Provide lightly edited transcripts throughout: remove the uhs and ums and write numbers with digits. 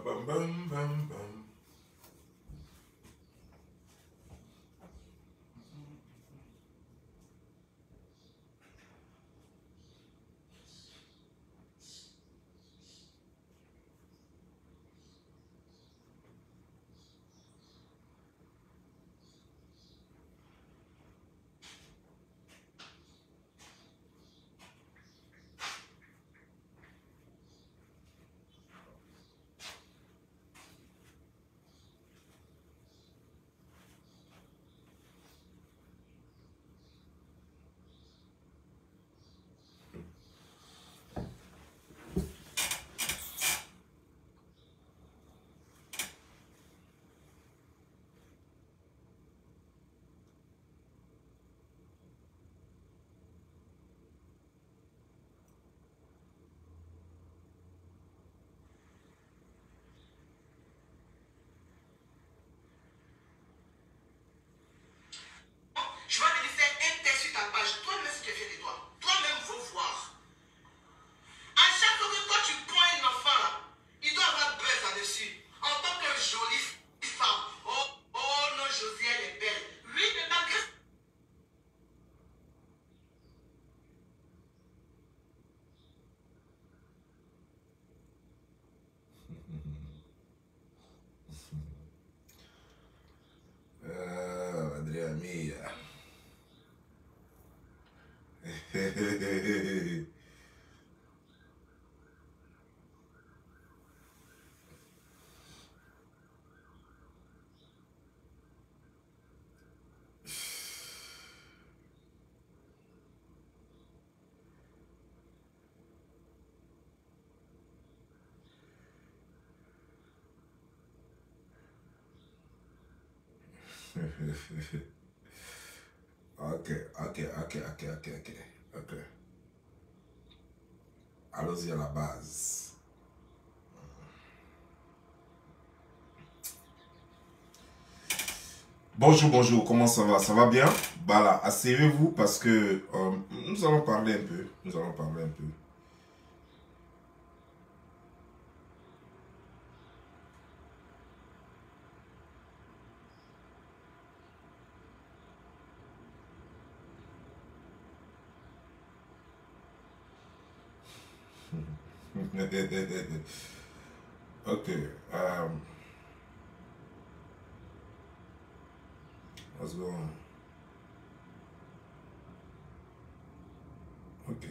bum, bum, bum, bum. Je vais venir faire un test sur ta page. Toi-même, si tu es fier de toi, toi-même, faut voir. À chaque fois que toi, tu prends un enfant, là, il doit avoir buzz là-dessus. En tant que jolie femme. Oh, oh non, Josie, elle est belle. Lui, malgré. Madre mía. Ok, ok, ok, ok, ok, ok, ok. Allons-y à la base. Bonjour, bonjour, comment ça va? Ça va bien? Voilà, asseyez-vous parce que nous allons parler un peu. Nous allons parler un peu. Ok, what's going on? Ok.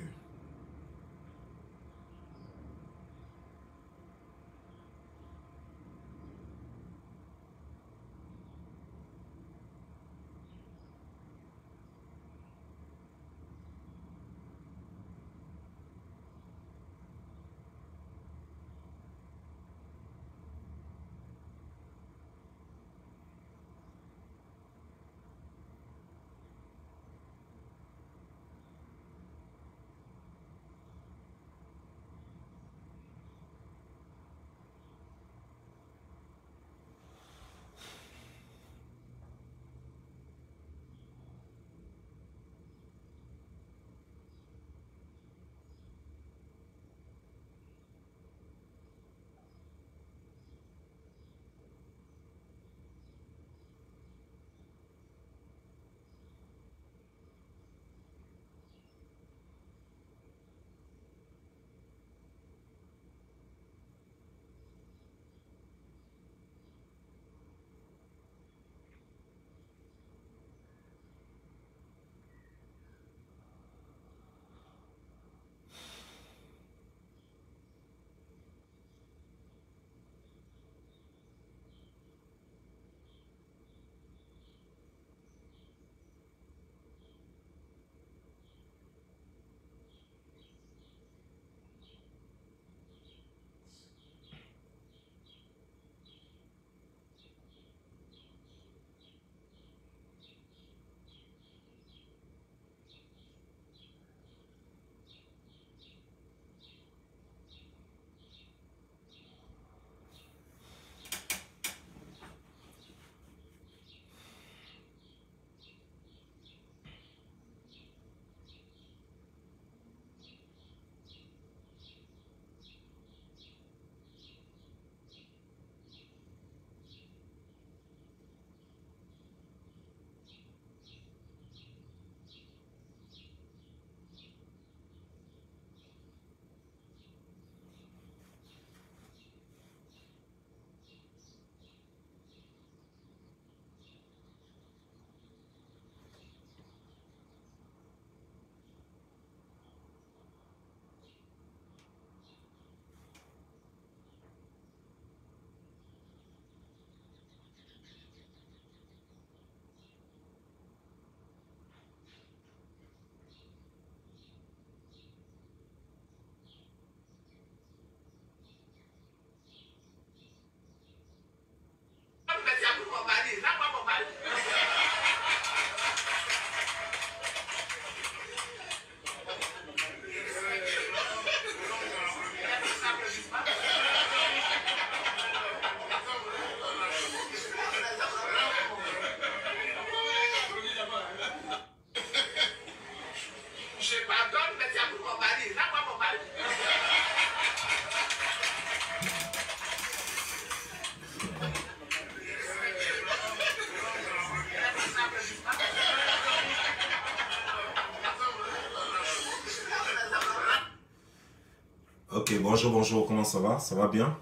Ok, bonjour, bonjour, comment ça va? Ça va bien?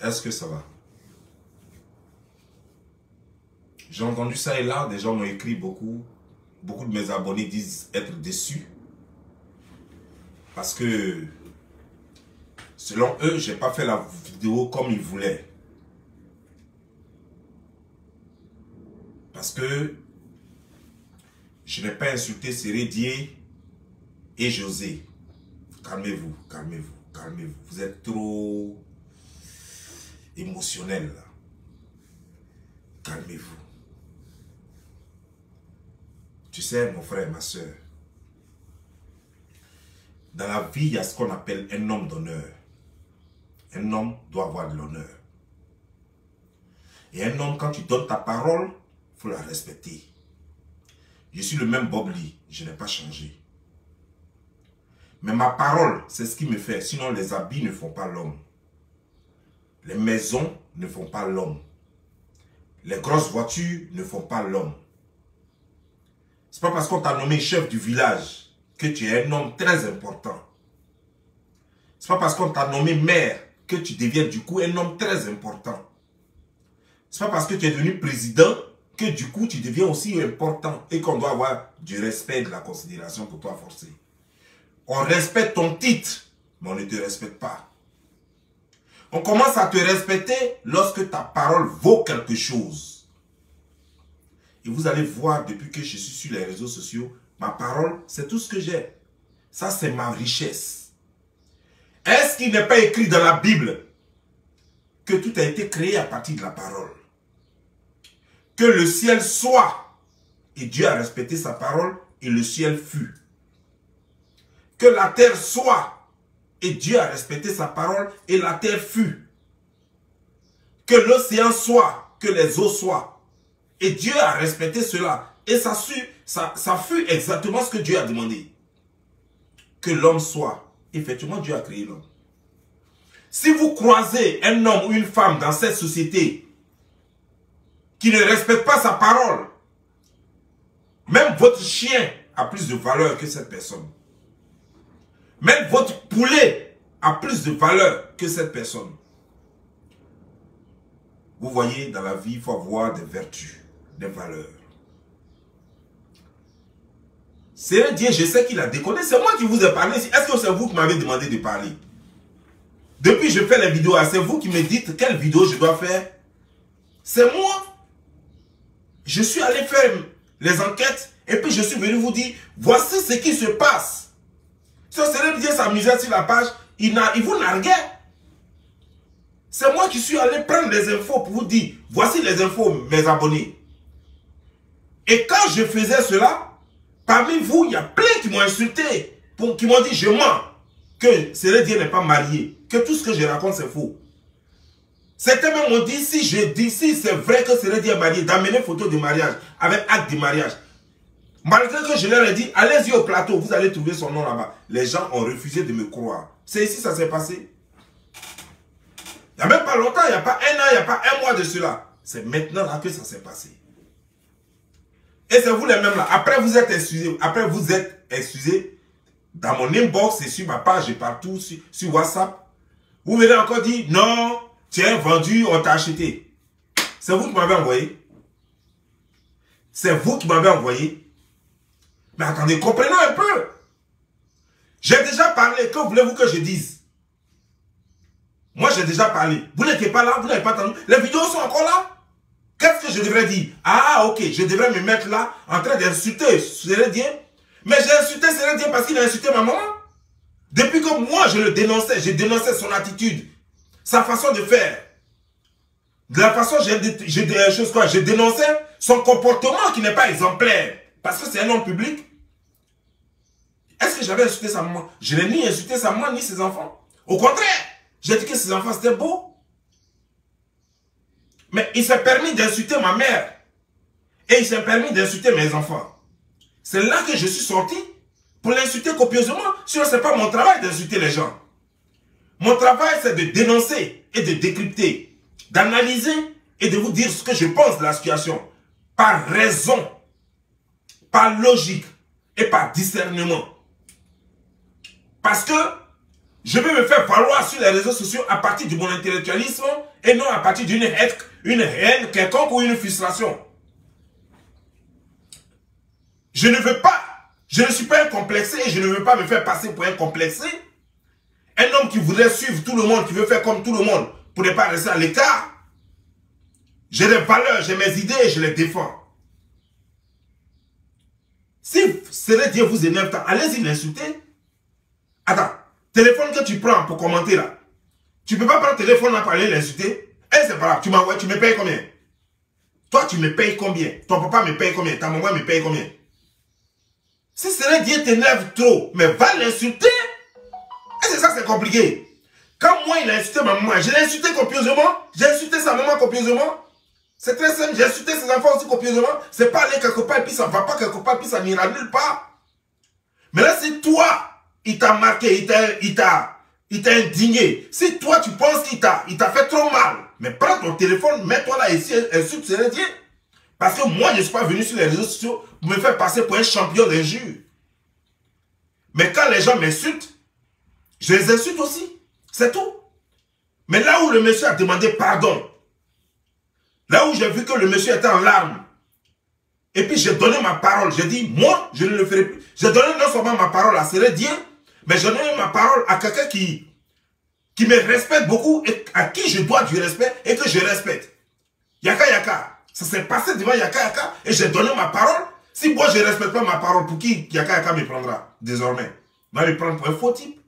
Est-ce que ça va? J'ai entendu ça et là, des gens m'ont écrit beaucoup. Beaucoup de mes abonnés disent être déçus. Parce que, selon eux, j'ai pas fait la vidéo comme ils voulaient. Parce que, je n'ai pas insulté Sérédier et José. Calmez-vous, calmez-vous, calmez-vous. Vous êtes trop émotionnel là. Calmez-vous. Tu sais, mon frère, ma soeur, dans la vie, il y a ce qu'on appelle un homme d'honneur. Un homme doit avoir de l'honneur. Et un homme, quand tu donnes ta parole, il faut la respecter. Je suis le même Bob Lee, je n'ai pas changé. Mais ma parole, c'est ce qui me fait. Sinon, les habits ne font pas l'homme. Les maisons ne font pas l'homme. Les grosses voitures ne font pas l'homme. C'est pas parce qu'on t'a nommé chef du village que tu es un homme très important. C'est pas parce qu'on t'a nommé maire que tu deviens du coup un homme très important. C'est pas parce que tu es devenu président que du coup tu deviens aussi important et qu'on doit avoir du respect et de la considération pour toi forcé. On respecte ton titre, mais on ne te respecte pas. On commence à te respecter lorsque ta parole vaut quelque chose. Et vous allez voir, depuis que je suis sur les réseaux sociaux, ma parole, c'est tout ce que j'ai. Ça, c'est ma richesse. Est-ce qu'il n'est pas écrit dans la Bible que tout a été créé à partir de la parole? Que le ciel soit, et Dieu a respecté sa parole, et le ciel fut. Que la terre soit, et Dieu a respecté sa parole, et la terre fut. Que l'océan soit, que les eaux soient. Et Dieu a respecté cela. Et ça fut exactement ce que Dieu a demandé. Que l'homme soit. Effectivement, Dieu a créé l'homme. Si vous croisez un homme ou une femme dans cette société qui ne respecte pas sa parole, même votre chien a plus de valeur que cette personne. Même votre poulet a plus de valeur que cette personne. Vous voyez, dans la vie, il faut avoir des vertus, des valeurs. C'est Dieu, je sais qu'il a déconné. C'est moi qui vous ai parlé. Est-ce que c'est vous qui m'avez demandé de parler? Depuis que je fais les vidéos, c'est vous qui me dites quelle vidéo je dois faire. C'est moi. Je suis allé faire les enquêtes et puis je suis venu vous dire, voici ce qui se passe. Si Sérédier s'amusait sur la page, il vous narguait. C'est moi qui suis allé prendre les infos pour vous dire, voici les infos, mes abonnés. Et quand je faisais cela, parmi vous, il y a plein qui m'ont insulté, qui m'ont dit, je mens, que Sérédier n'est pas marié, que tout ce que je raconte c'est faux. Certains même m'ont dit, si c'est vrai que Sérédier est marié, d'amener photo de mariage, avec acte de mariage. Malgré que je leur ai dit, allez-y au plateau, vous allez trouver son nom là-bas. Les gens ont refusé de me croire. C'est ici que ça s'est passé. Il n'y a même pas longtemps, il n'y a pas un an, il n'y a pas un mois de cela. C'est maintenant là que ça s'est passé. Et c'est vous les mêmes là. Après vous êtes excusés. Dans mon inbox et sur ma page et partout, sur WhatsApp. Vous venez encore dire, non, tu es vendu, on t'a acheté. C'est vous qui m'avez envoyé. C'est vous qui m'avez envoyé. Mais attendez, comprenez un peu. J'ai déjà parlé. Que voulez-vous que je dise? Moi, j'ai déjà parlé. Vous n'étiez pas là, vous n'avez pas entendu. Les vidéos sont encore là. Qu'est-ce que je devrais dire? Ah, ok, je devrais me mettre là en train d'insulter Sérédier. Mais j'ai insulté Sérédier parce qu'il a insulté ma maman. Depuis que moi, je le dénonçais, j'ai dénoncé son attitude, sa façon de faire. De la façon, j'ai dénoncé son comportement qui n'est pas exemplaire. Parce que c'est un homme public. Est-ce que j'avais insulté sa maman? Je n'ai ni insulté sa maman ni ses enfants. Au contraire, j'ai dit que ses enfants c'était beau. Mais il s'est permis d'insulter ma mère. Et il s'est permis d'insulter mes enfants. C'est là que je suis sorti pour l'insulter copieusement. Sinon, ce n'est pas mon travail d'insulter les gens. Mon travail, c'est de dénoncer et de décrypter, d'analyser et de vous dire ce que je pense de la situation. Par raison, par logique et par discernement. Parce que Je vais me faire valoir sur les réseaux sociaux à partir de mon intellectualisme et non à partir d'une haine quelconque ou une frustration. Je ne veux pas, je ne suis pas un complexé et je ne veux pas me faire passer pour un complexé. Un homme qui voudrait suivre tout le monde, qui veut faire comme tout le monde pour ne pas rester à l'écart. J'ai des valeurs, j'ai mes idées et je les défends. Si Séré Dié vous énerve, allez-y l'insulter. Attends, téléphone que tu prends pour commenter là. Tu peux pas prendre le téléphone là pour aller l'insulter. Eh, c'est pas grave, tu m'envoies, tu me payes combien? Toi, tu me payes combien? Ton papa me paye combien? Ta maman me paye combien? Si Séré Dié t'énerve trop, mais va l'insulter. Et c'est ça, c'est compliqué. Quand moi, il a insulté ma maman, je l'ai insulté copieusement. J'ai insulté sa maman copieusement. C'est très simple, j'ai insulté ses enfants aussi copieusement. C'est pas aller quelque part et puis ça va pas quelque part, puis ça n'ira nulle part. Mais là, si toi, il t'a marqué, il t'a indigné. Si toi, tu penses qu'il t'a fait trop mal, mais prends ton téléphone, mets-toi là ici, insulte Séré Dié. Parce que moi, je ne suis pas venu sur les réseaux sociaux pour me faire passer pour un champion d'injure. Mais quand les gens m'insultent, je les insulte aussi. C'est tout. Mais là où le monsieur a demandé pardon, là où j'ai vu que le monsieur était en larmes, et puis j'ai donné ma parole, j'ai dit, moi, je ne le ferai plus. J'ai donné non seulement ma parole à Séré Dié, mais j'ai donné ma parole à quelqu'un qui me respecte beaucoup et à qui je dois du respect et que je respecte. Yaka Yaka. Ça s'est passé devant Yaka Yaka et j'ai donné ma parole. Si moi je ne respecte pas ma parole, pour qui Yaka Yaka me prendra désormais? Il va me prendre pour un faux type.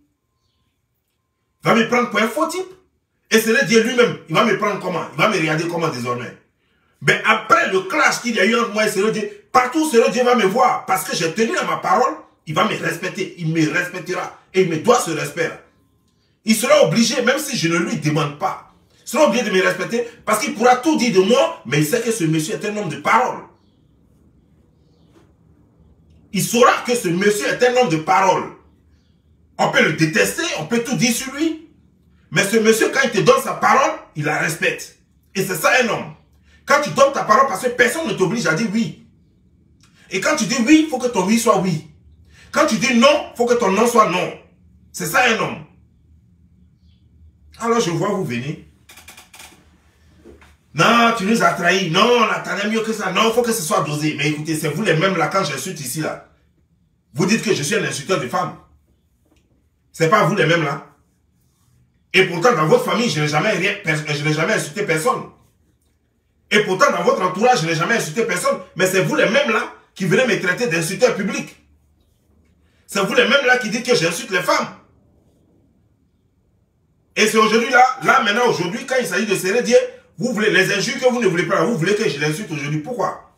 Il va me prendre pour un faux type. Et Séré Dié lui-même, il va me prendre comment? Il va me regarder comment désormais? Mais après le clash qu'il y a eu entre moi et Séré Dié, partout Séré Dié va me voir. Parce que j'ai tenu à ma parole, il va me respecter. Il me respectera. Et il me doit ce respect. Il sera obligé, même si je ne lui demande pas, il sera obligé de me respecter parce qu'il pourra tout dire de moi, mais il sait que ce monsieur est un homme de parole. Il saura que ce monsieur est un homme de parole. On peut le détester, on peut tout dire sur lui. Mais ce monsieur, quand il te donne sa parole, il la respecte. Et c'est ça un homme. Quand tu donnes ta parole, parce que personne ne t'oblige à dire oui. Et quand tu dis oui, il faut que ton oui soit oui. Quand tu dis non, il faut que ton non soit non. C'est ça un homme. Alors je vois vous venir. Non, tu nous as trahis. Non, on attendait mieux que ça. Non, il faut que ce soit dosé. Mais écoutez, c'est vous les mêmes là, quand j'insulte ici là. Vous dites que je suis un insulteur de femmes. C'est pas vous les mêmes là. Et pourtant, dans votre famille, je n'ai jamais insulté personne. Et pourtant, dans votre entourage, je n'ai jamais insulté personne. Mais c'est vous les mêmes là qui venez me traiter d'insulteur public. C'est vous les mêmes là qui dites que j'insulte les femmes. Et c'est aujourd'hui là maintenant aujourd'hui, quand il s'agit de Séré Dié, vous voulez les injures que vous ne voulez pas, vous voulez que je l'insulte aujourd'hui. Pourquoi?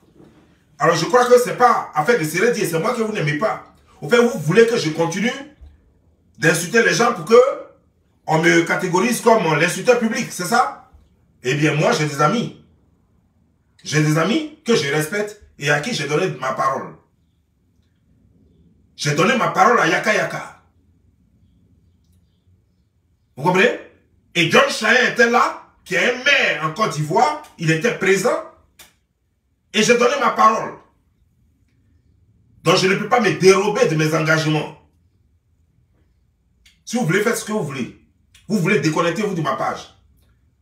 Alors je crois que ce n'est pas affaire de Séré Dié, c'est moi que vous n'aimez pas. Au fait, vous voulez que je continue d'insulter les gens pour que on me catégorise comme l'insulteur public, c'est ça? Eh bien moi j'ai des amis. J'ai des amis que je respecte et à qui j'ai donné ma parole. J'ai donné ma parole à Yaka Yaka. Vous comprenez? Et John Chahine était là, qui est un maire en Côte d'Ivoire, il était présent. Et j'ai donné ma parole. Donc je ne peux pas me dérober de mes engagements. Si vous voulez faire ce que vous voulez, vous voulez déconnecter vous de ma page.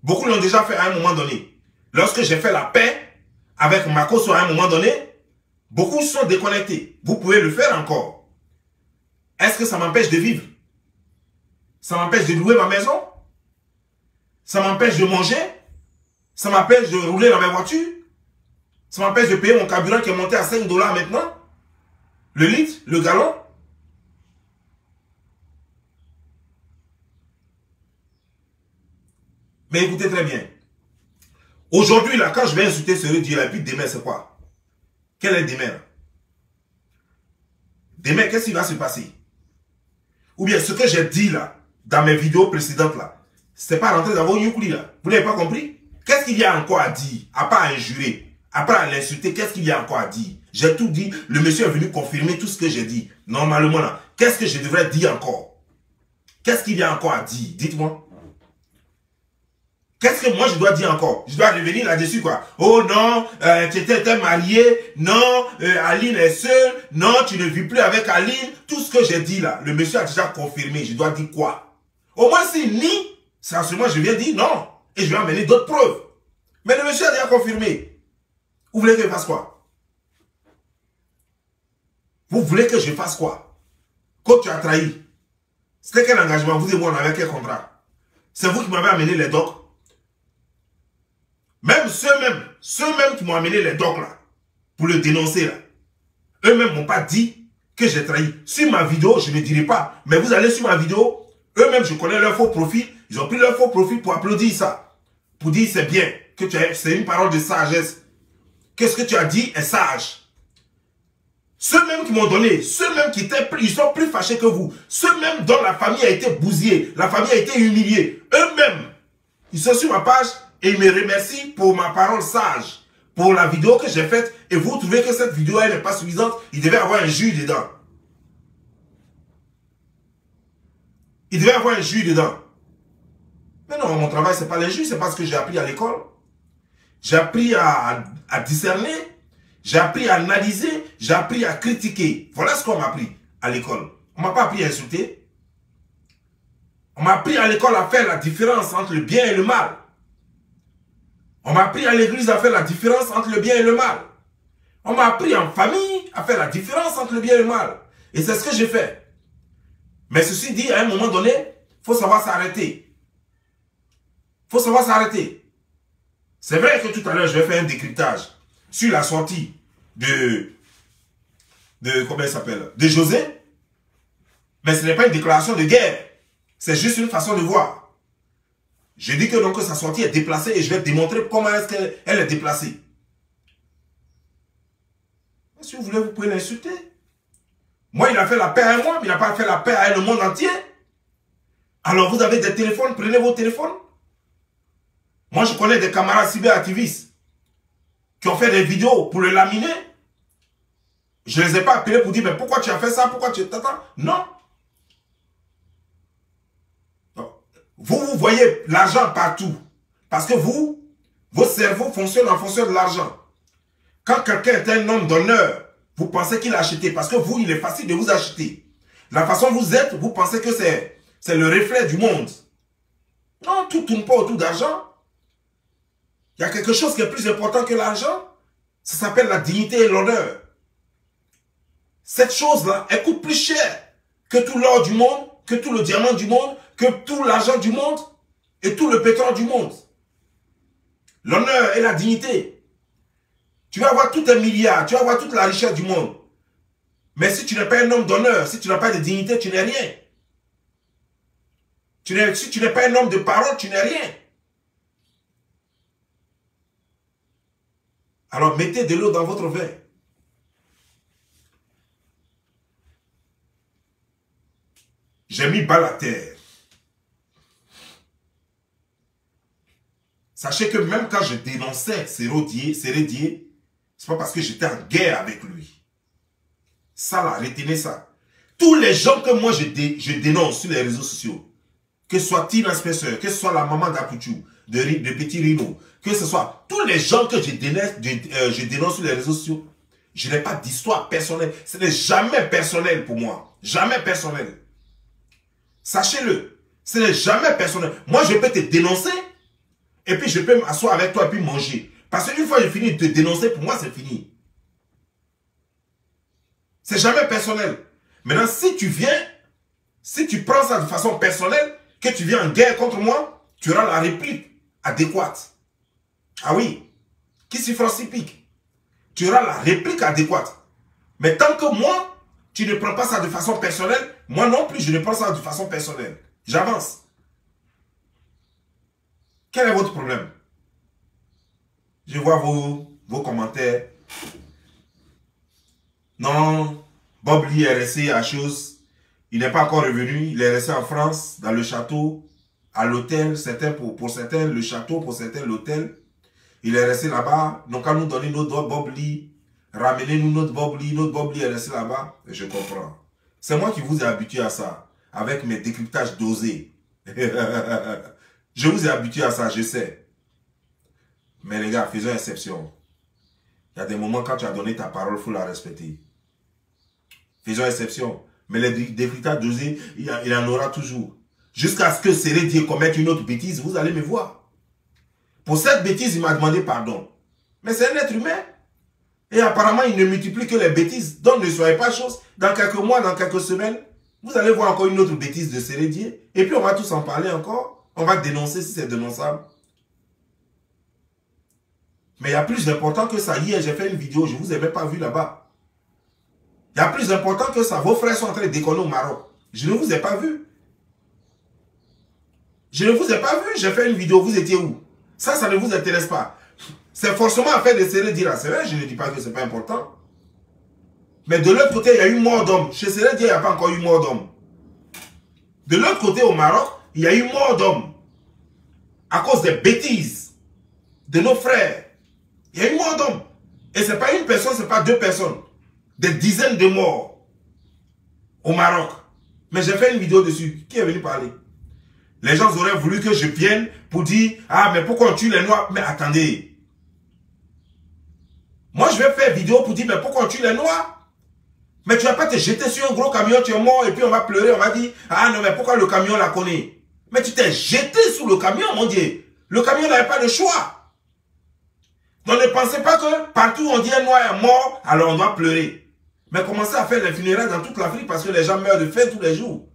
Beaucoup l'ont déjà fait à un moment donné. Lorsque j'ai fait la paix avec Makosso à un moment donné, beaucoup sont déconnectés. Vous pouvez le faire encore. Est-ce que ça m'empêche de vivre? Ça m'empêche de louer ma maison? Ça m'empêche de manger? Ça m'empêche de rouler dans ma voiture? Ça m'empêche de payer mon carburant qui est monté à 5 $ maintenant? Le litre? Le gallon? Mais écoutez très bien. Aujourd'hui, là, quand je vais insulter Séré Dié, et puis demain, c'est quoi? Quel est demain? Demain, qu'est-ce qui va se passer? Ou bien, ce que j'ai dit là, dans mes vidéos précédentes là, c'est pas rentré dans vos youkli là. Vous n'avez pas compris? Qu'est-ce qu'il y a encore à dire? À part injurer, à part l'insulter, qu'est-ce qu'il y a encore à dire? J'ai tout dit. Le monsieur est venu confirmer tout ce que j'ai dit. Normalement là, qu'est-ce que je devrais dire encore? Qu'est-ce qu'il y a encore à dire? Dites-moi. Qu'est-ce que moi je dois dire encore? Je dois revenir là-dessus quoi. Oh non, tu étais marié. Non, Aline est seule. Non, tu ne vis plus avec Aline. Tout ce que j'ai dit là, le monsieur a déjà confirmé. Je dois dire quoi? Au moins s'il nie, c'est à ce moment je viens dire non. Et je vais amener d'autres preuves. Mais le monsieur a déjà confirmé. Vous voulez que je fasse quoi? Vous voulez que je fasse quoi? Quand tu as trahi, c'était quel engagement? Vous et moi, on avait quel contrat? C'est vous qui m'avez amené les docs. Même ceux-mêmes qui m'ont amené les docs là, pour le dénoncer là, eux-mêmes m'ont pas dit que j'ai trahi. Sur ma vidéo, je ne dirai pas, mais vous allez sur ma vidéo, eux-mêmes, je connais leur faux profil, ils ont pris leur faux profil pour applaudir ça. Pour dire c'est bien, que c'est une parole de sagesse. Qu'est-ce que tu as dit est sage. Ceux-mêmes qui m'ont donné, ceux-mêmes qui étaient, ils sont plus fâchés que vous. Ceux-mêmes dont la famille a été bousillée, la famille a été humiliée. Eux-mêmes, ils sont sur ma page et ils me remercient pour ma parole sage. Pour la vidéo que j'ai faite. Et vous trouvez que cette vidéo elle n'est pas suffisante. Il devait avoir un jus dedans. Il devait avoir un jus dedans. Mais non, mon travail, c'est pas les jus, c'est pas ce que j'ai appris à l'école. J'ai appris à discerner. J'ai appris à analyser, j'ai appris à critiquer. Voilà ce qu'on m'a appris à l'école. On ne m'a pas appris à insulter. On m'a appris à l'école à faire la différence entre le bien et le mal. On m'a appris à l'église à faire la différence entre le bien et le mal. On m'a appris en famille à faire la différence entre le bien et le mal. Et c'est ce que j'ai fait. Mais ceci dit, à un moment donné, il faut savoir s'arrêter. Il faut savoir s'arrêter. C'est vrai que tout à l'heure, je vais faire un décryptage sur la sortie de comment il s'appelle, de José, mais ce n'est pas une déclaration de guerre, c'est juste une façon de voir. Je dis que donc sa sortie est déplacée et je vais démontrer comment est-ce qu'elle est déplacée. Si vous voulez, vous pouvez l'insulter. Moi, il a fait la paix à moi, mais il n'a pas fait la paix à le monde entier. Alors vous avez des téléphones, prenez vos téléphones. Moi, je connais des camarades cyberactivistes qui ont fait des vidéos pour le laminer. Je ne les ai pas appelés pour dire, mais pourquoi tu as fait ça? Pourquoi tu t'attends? Non. Vous voyez l'argent partout. Parce que vos cerveaux fonctionnent en fonction de l'argent. Quand quelqu'un est un homme d'honneur, vous pensez qu'il a acheté. Parce que vous, il est facile de vous acheter. La façon dont vous êtes, vous pensez que c'est le reflet du monde. Non, tout ne tourne pas autour d'argent. Il y a quelque chose qui est plus important que l'argent. Ça s'appelle la dignité et l'honneur. Cette chose-là, elle coûte plus cher que tout l'or du monde, que tout le diamant du monde, que tout l'argent du monde et tout le pétrole du monde. L'honneur et la dignité. Tu vas avoir tout un milliard, tu vas avoir toute la richesse du monde. Mais si tu n'es pas un homme d'honneur, si tu n'as pas de dignité, tu n'es rien. Si tu n'es pas un homme de parole, tu n'es rien. Alors mettez de l'eau dans votre vin. J'ai mis balle à terre. Sachez que même quand je dénonçais Sérédié, c'est pas parce que j'étais en guerre avec lui. Ça là, retenez ça. Tous les gens que moi je dénonce sur les réseaux sociaux, que ce soit Tina Spencer, que ce soit la maman d'Apouchou, de Petit Rino, que ce soit tous les gens que je dénonce sur les réseaux sociaux, je n'ai pas d'histoire personnelle. Ce n'est jamais personnel pour moi. Jamais personnel. Sachez-le. Ce n'est jamais personnel. Moi, je peux te dénoncer et puis je peux m'asseoir avec toi et puis manger. Parce qu'une fois que j'ai fini de te dénoncer, pour moi, c'est fini. C'est jamais personnel. Maintenant, si tu viens, si tu prends ça de façon personnelle, que tu viens en guerre contre moi, tu auras la réplique adéquate. Ah oui. Qui s'y fera si pique. Tu auras la réplique adéquate. Mais tant que moi, tu ne prends pas ça de façon personnelle, moi non plus, je ne prends ça de façon personnelle. J'avance. Quel est votre problème? Je vois vos commentaires. Non, Bob Lee est resté à chose. Il n'est pas encore revenu. Il est resté en France, dans le château, à l'hôtel. Pour certains, le château, pour certains, l'hôtel. Il est resté là-bas. Donc, quand nous donner notre Bob Lee, ramenez-nous notre Bob Lee est resté là-bas. Et je comprends. C'est moi qui vous ai habitué à ça, avec mes décryptages dosés. Je vous ai habitué à ça, je sais. Mais les gars, faisons exception. Il y a des moments quand tu as donné ta parole, il faut la respecter. Faisons exception. Mais les décryptages dosés, il y en aura toujours. jusqu'à ce que Sérédier commette une autre bêtise, vous allez me voir. Pour cette bêtise, il m'a demandé pardon. Mais c'est un être humain. Et apparemment, il ne multiplie que les bêtises. Donc ne soyez pas chose. Dans quelques mois, dans quelques semaines, vous allez voir encore une autre bêtise de Sérédier. Et puis on va tous en parler encore. On va dénoncer si c'est dénonçable. Mais il y a plus important que ça. Hier, j'ai fait une vidéo, je ne vous ai même pas vu là-bas. Il y a plus important que ça. Vos frères sont en train de déconner au Maroc. Je ne vous ai pas vu. Je ne vous ai pas vu. J'ai fait une vidéo, vous étiez où? Ça ne vous intéresse pas. C'est forcément affaire de Sérédier là. C'est vrai, je ne dis pas que ce n'est pas important. Mais de l'autre côté, il y a eu mort d'homme. Chez Sérédier, il n'y a pas encore eu mort d'homme. De l'autre côté, au Maroc, il y a eu mort d'homme. À cause des bêtises de nos frères. Il y a eu mort d'homme. Et ce n'est pas une personne, ce n'est pas deux personnes. Des dizaines de morts au Maroc. Mais j'ai fait une vidéo dessus. Qui est venu parler? Les gens auraient voulu que je vienne pour dire, ah, mais pourquoi on tue les Noirs? Mais attendez. Moi, je vais faire vidéo pour dire, mais pourquoi on tue les Noirs? Mais tu ne vas pas te jeter sur un gros camion, tu es mort, et puis on va pleurer, on va dire, ah non, mais pourquoi le camion la connaît? Mais tu t'es jeté sous le camion, mon Dieu. Le camion n'avait pas de choix. Donc ne pensez pas que partout où on dit un Noir est mort, alors on doit pleurer. Mais commencez à faire les funérailles dans toute l'Afrique parce que les gens meurent de faim tous les jours.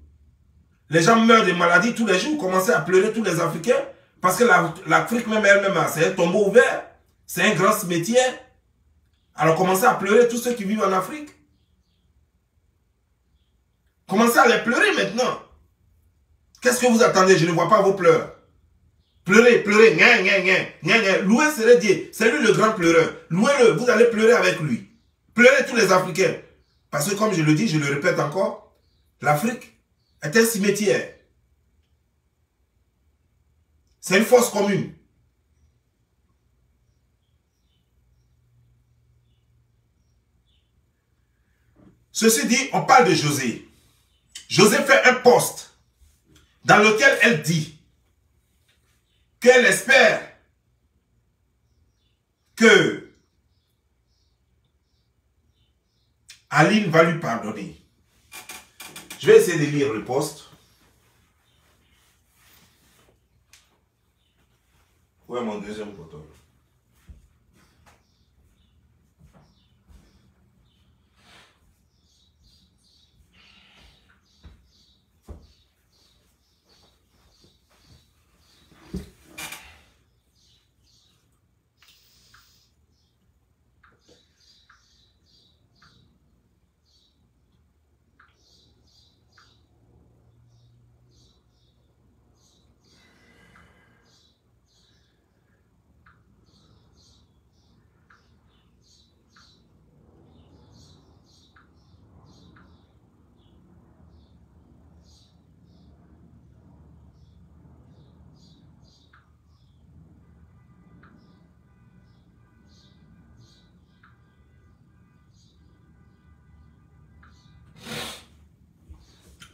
Les gens meurent de maladies tous les jours. Commencez à pleurer tous les Africains parce que l'Afrique même elle-même, c'est un tombeau ouvert. C'est un grand cimetière. Alors commencez à pleurer tous ceux qui vivent en Afrique. Commencez à les pleurer maintenant. Qu'est-ce que vous attendez? Je ne vois pas vos pleurs. Pleurez, pleurez, louez Sérédier, c'est lui le grand pleureur. Louez-le, vous allez pleurer avec lui. Pleurez tous les Africains. Parce que comme je le dis, je le répète encore, l'Afrique est un cimetière. C'est une fosse commune. Ceci dit, on parle de José. José fait un post dans lequel elle dit qu'elle espère que Aline va lui pardonner. Je vais essayer de lire le post. Où est mon deuxième photo?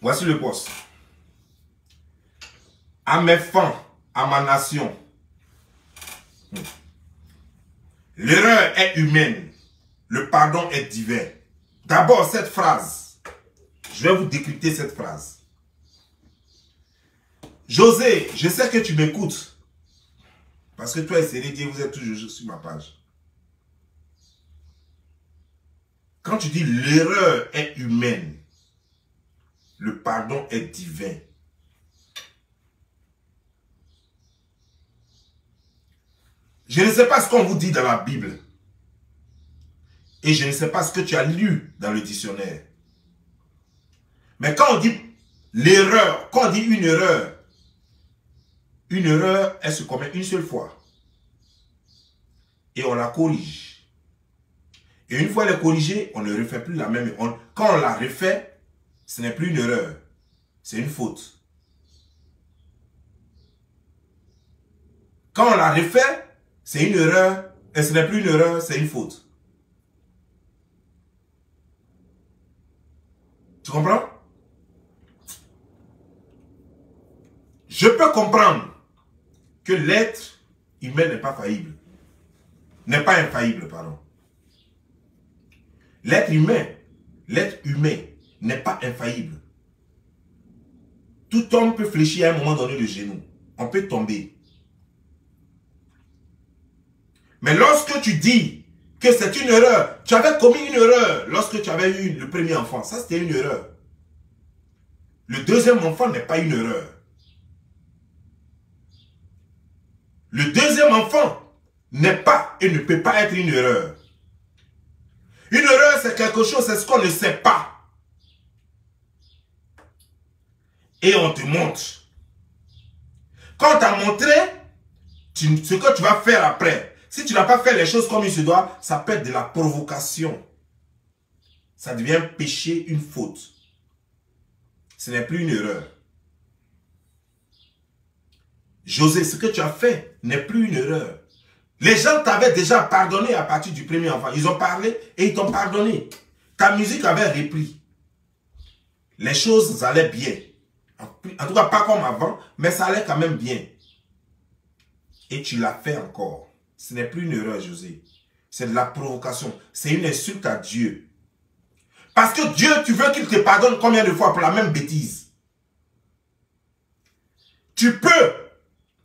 Voici le poste. À mes fins, à ma nation, l'erreur est humaine, le pardon est divin. D'abord, cette phrase, je vais vous décrypter cette phrase. José, je sais que tu m'écoutes, parce que toi et Sérédier, vous êtes toujours sur ma page. Quand tu dis l'erreur est humaine, le pardon est divin. Je ne sais pas ce qu'on vous dit dans la Bible. Et je ne sais pas ce que tu as lu dans le dictionnaire. Mais quand on dit l'erreur, quand on dit une erreur, elle se commet une seule fois. Et on la corrige. Et une fois elle est corrigée, on ne refait plus la même. Quand on la refait, ce n'est plus une erreur, c'est une faute. Quand on la refait, c'est une erreur, et ce n'est plus une erreur, c'est une faute. Tu comprends? Je peux comprendre que l'être humain n'est pas faillible. N'est pas infaillible, pardon. L'être humain n'est pas infaillible. Tout homme peut fléchir à un moment donné le genou. On peut tomber. Mais lorsque tu dis que c'est une erreur, tu avais commis une erreur lorsque tu avais eu le premier enfant. Ça, c'était une erreur. Le deuxième enfant n'est pas une erreur. Le deuxième enfant n'est pas et ne peut pas être une erreur. Une erreur, c'est quelque chose, c'est ce qu'on ne sait pas. Et on te montre. Quand on t'a montré ce que tu vas faire après, si tu n'as pas fait les choses comme il se doit, ça peut être de la provocation. Ça devient péché, une faute. Ce n'est plus une erreur. José, ce que tu as fait n'est plus une erreur. Les gens t'avaient déjà pardonné à partir du premier enfant. Ils ont parlé et ils t'ont pardonné. Ta musique avait repris. Les choses allaient bien. En tout cas, pas comme avant, mais ça allait quand même bien. Et tu l'as fait encore. Ce n'est plus une erreur, José. C'est de la provocation. C'est une insulte à Dieu. Parce que Dieu, tu veux qu'il te pardonne combien de fois pour la même bêtise? Tu peux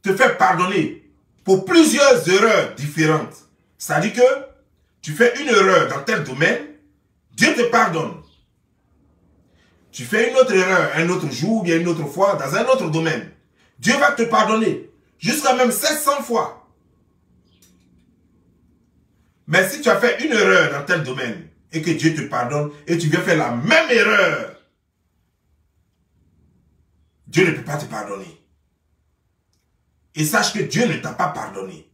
te faire pardonner pour plusieurs erreurs différentes. C'est-à-dire que tu fais une erreur dans tel domaine, Dieu te pardonne. Tu fais une autre erreur un autre jour, bien une autre fois, dans un autre domaine. Dieu va te pardonner. Jusqu'à même 700 fois. Mais si tu as fait une erreur dans tel domaine, et que Dieu te pardonne, et tu viens faire la même erreur, Dieu ne peut pas te pardonner. Et sache que Dieu ne t'a pas pardonné.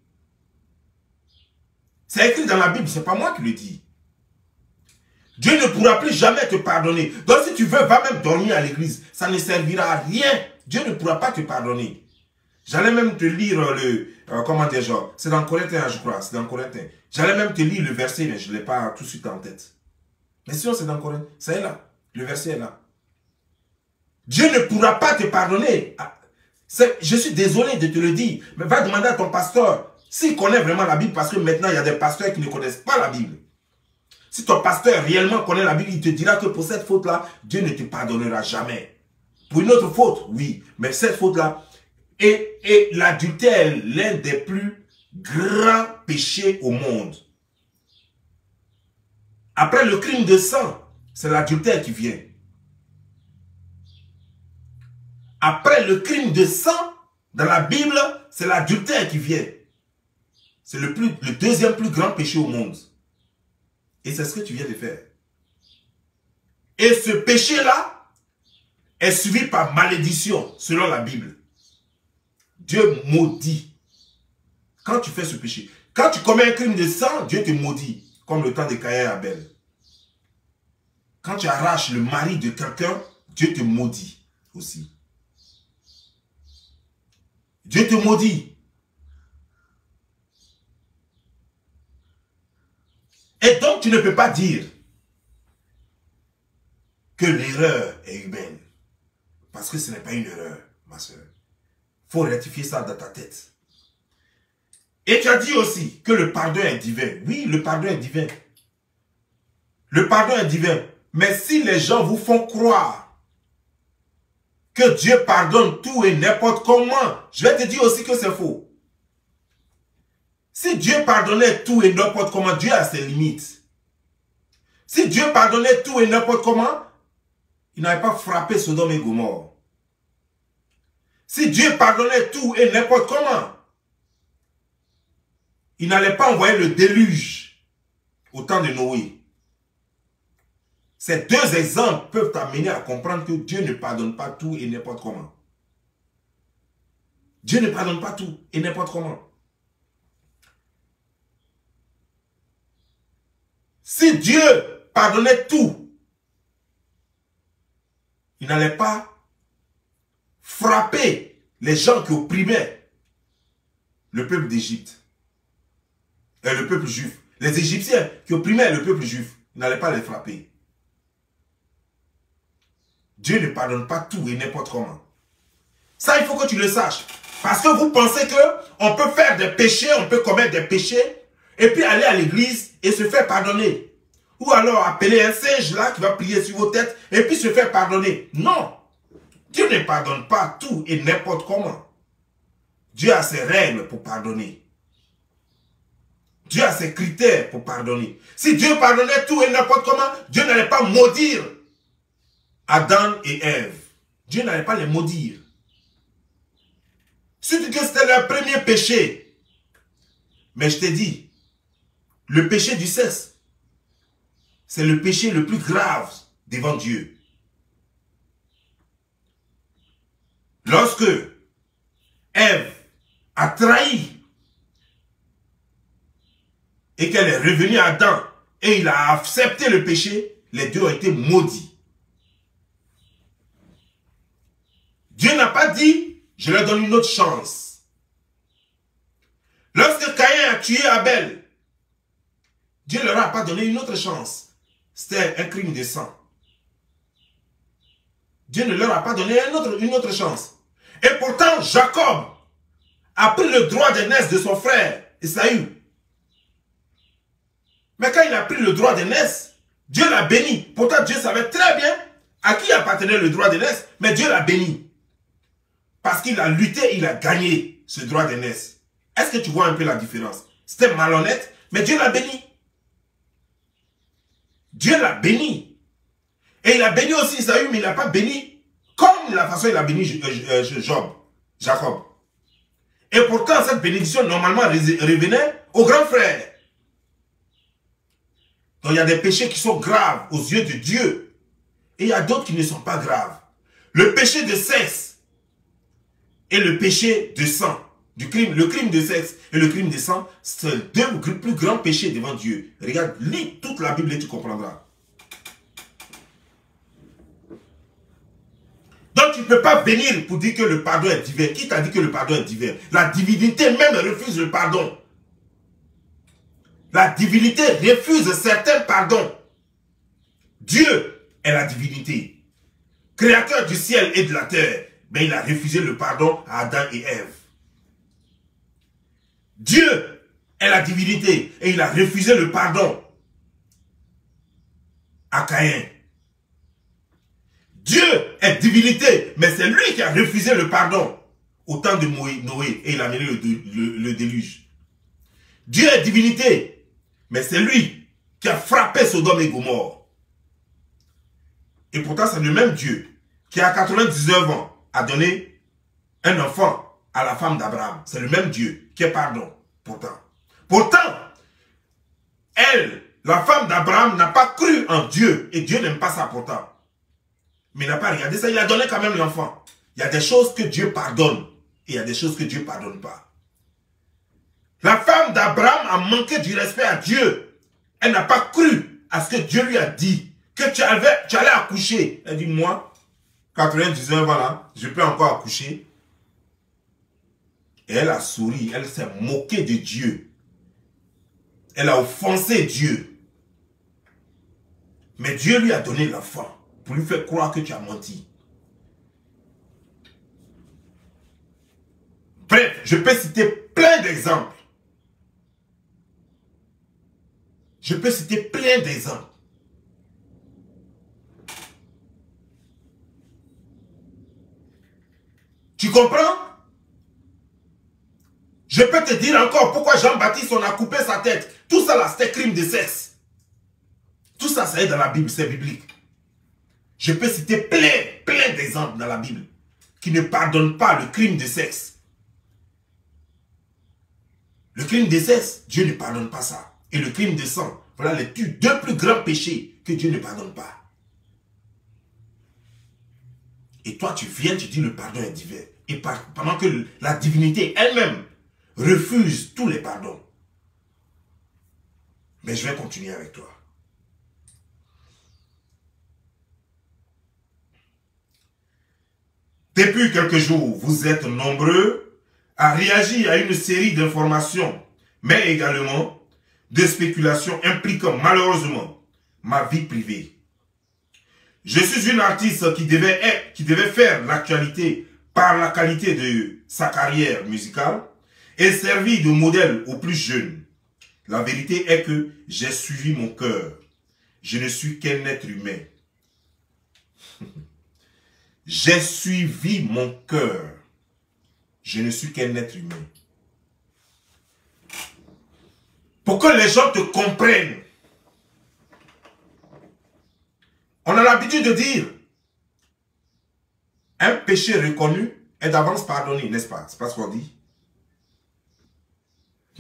C'est écrit dans la Bible, ce n'est pas moi qui le dis. Dieu ne pourra plus jamais te pardonner. Donc si tu veux, va même dormir à l'église. Ça ne servira à rien. Dieu ne pourra pas te pardonner. J'allais même te lire comment dire, genre, c'est dans Corinthiens, je crois, c'est dans Corinthiens. J'allais même te lire le verset, mais je ne l'ai pas tout de suite en tête. Mais sinon, c'est dans Corinthiens. Ça est là. Le verset est là. Dieu ne pourra pas te pardonner. Je suis désolé de te le dire, mais va demander à ton pasteur s'il connaît vraiment la Bible, parce que maintenant, il y a des pasteurs qui ne connaissent pas la Bible. Si ton pasteur réellement connaît la Bible, il te dira que pour cette faute-là, Dieu ne te pardonnera jamais. Pour une autre faute, oui, mais cette faute-là, et l'adultère est l'un des plus grands péchés au monde. Après le crime de sang, c'est l'adultère qui vient. Après le crime de sang, dans la Bible, c'est l'adultère qui vient. C'est le deuxième plus grand péché au monde. Et c'est ce que tu viens de faire. Et ce péché-là est suivi par malédiction, selon la Bible. Dieu maudit. Quand tu fais ce péché, quand tu commets un crime de sang, Dieu te maudit, comme le temps de Caïn et Abel. Quand tu arraches le mari de quelqu'un, Dieu te maudit aussi. Dieu te maudit. Et donc, tu ne peux pas dire que l'erreur est humaine. Parce que ce n'est pas une erreur, ma soeur. Il faut rectifier ça dans ta tête. Et tu as dit aussi que le pardon est divin. Oui, le pardon est divin. Le pardon est divin. Mais si les gens vous font croire que Dieu pardonne tout et n'importe comment, je vais te dire aussi que c'est faux. Si Dieu pardonnait tout et n'importe comment, Dieu a ses limites. Si Dieu pardonnait tout et n'importe comment, il n'avait pas frappé Sodome et Gomorrhe. Si Dieu pardonnait tout et n'importe comment, il n'allait pas envoyer le déluge au temps de Noé. Ces deux exemples peuvent t'amener à comprendre que Dieu ne pardonne pas tout et n'importe comment. Dieu ne pardonne pas tout et n'importe comment. Si Dieu pardonnait tout, il n'allait pas frapper les gens qui opprimaient le peuple d'Égypte. Et le peuple juif. Les Égyptiens qui opprimaient le peuple juif, il n'allait pas les frapper. Dieu ne pardonne pas tout et n'importe comment. Ça, il faut que tu le saches. Parce que vous pensez qu'on peut faire des péchés, on peut commettre des péchés, et puis aller à l'église et se faire pardonner. Ou alors appeler un singe là qui va prier sur vos têtes, et puis se faire pardonner. Non. Dieu ne pardonne pas tout et n'importe comment. Dieu a ses règles pour pardonner. Dieu a ses critères pour pardonner. Si Dieu pardonnait tout et n'importe comment, Dieu n'allait pas maudire Adam et Ève. Dieu n'allait pas les maudire. Surtout que c'était leur premier péché. Mais je t'ai dit, le péché du sexe, c'est le péché le plus grave devant Dieu. Lorsque Ève a trahi et qu'elle est revenue à Adam et il a accepté le péché, les deux ont été maudits. Dieu n'a pas dit, je leur donne une autre chance. Lorsque Caïn a tué Abel, Dieu ne leur a pas donné une autre chance. C'était un crime de sang. Dieu ne leur a pas donné une autre chance. Et pourtant, Jacob a pris le droit d'aînesse de son frère, Esaü. Mais quand il a pris le droit d'aînesse, Dieu l'a béni. Pourtant, Dieu savait très bien à qui appartenait le droit d'aînesse, mais Dieu l'a béni. Parce qu'il a lutté, il a gagné ce droit d'aînesse. Est-ce que tu vois un peu la différence? C'était malhonnête, mais Dieu l'a béni. Dieu l'a béni. Et il a béni aussi Esaü, mais il n'a pas béni comme la façon dont il a béni Jacob. Et pourtant, cette bénédiction, normalement, revenait au grand frère. Donc, il y a des péchés qui sont graves aux yeux de Dieu. Et il y a d'autres qui ne sont pas graves. Le péché de sexe et le péché de sang. Le crime de sexe et le crime de sang, c'est deux plus grands péchés devant Dieu. Regarde, lis toute la Bible et tu comprendras. Donc tu ne peux pas venir pour dire que le pardon est divin. Qui t'a dit que le pardon est divin? La divinité même refuse le pardon. La divinité refuse certains pardons. Dieu est la divinité. Créateur du ciel et de la terre. Mais il a refusé le pardon à Adam et Ève. Dieu est la divinité et il a refusé le pardon à Caïn. Dieu est divinité, mais c'est lui qui a refusé le pardon au temps de Noé et il a mené le déluge. Dieu est divinité, mais c'est lui qui a frappé Sodome et Gomorrhe. Et pourtant, c'est le même Dieu qui, à 99 ans, a donné un enfant à la femme d'Abraham. C'est le même Dieu qui est pardon. Pourtant, elle, la femme d'Abraham, n'a pas cru en Dieu. Et Dieu n'aime pas ça pourtant. Mais il n'a pas regardé ça. Il a donné quand même l'enfant. Il y a des choses que Dieu pardonne. Et il y a des choses que Dieu ne pardonne pas. La femme d'Abraham a manqué du respect à Dieu. Elle n'a pas cru à ce que Dieu lui a dit. Que tu allais accoucher. Elle dit, moi, 99 ans là, je peux encore accoucher. Et elle a souri. Elle s'est moquée de Dieu. Elle a offensé Dieu. Mais Dieu lui a donné l'enfant pour lui faire croire que tu as menti. Bref, je peux citer plein d'exemples. Je peux citer plein d'exemples. Tu comprends? Je peux te dire encore pourquoi Jean-Baptiste, on a coupé sa tête. Tout ça là, c'était crime de sexe. Tout ça, ça est dans la Bible, c'est biblique. Je peux citer plein d'exemples dans la Bible qui ne pardonnent pas le crime de sexe. Le crime de sexe, Dieu ne pardonne pas ça. Et le crime de sang, voilà les deux plus grands péchés que Dieu ne pardonne pas. Et toi, tu viens, tu dis le pardon est divin. Et pendant que la divinité elle-même refuse tous les pardons. Mais je vais continuer avec toi. Depuis quelques jours, vous êtes nombreux à réagir à une série d'informations, mais également de spéculations impliquant malheureusement ma vie privée. Je suis une artiste qui devait faire l'actualité par la qualité de sa carrière musicale et servir de modèle aux plus jeunes. La vérité est que j'ai suivi mon cœur. Je ne suis qu'un être humain. J'ai suivi mon cœur. Je ne suis qu'un être humain. Pour que les gens te comprennent. On a l'habitude de dire, un péché reconnu est d'avance pardonné, n'est-ce pas? C'est pas ce qu'on dit.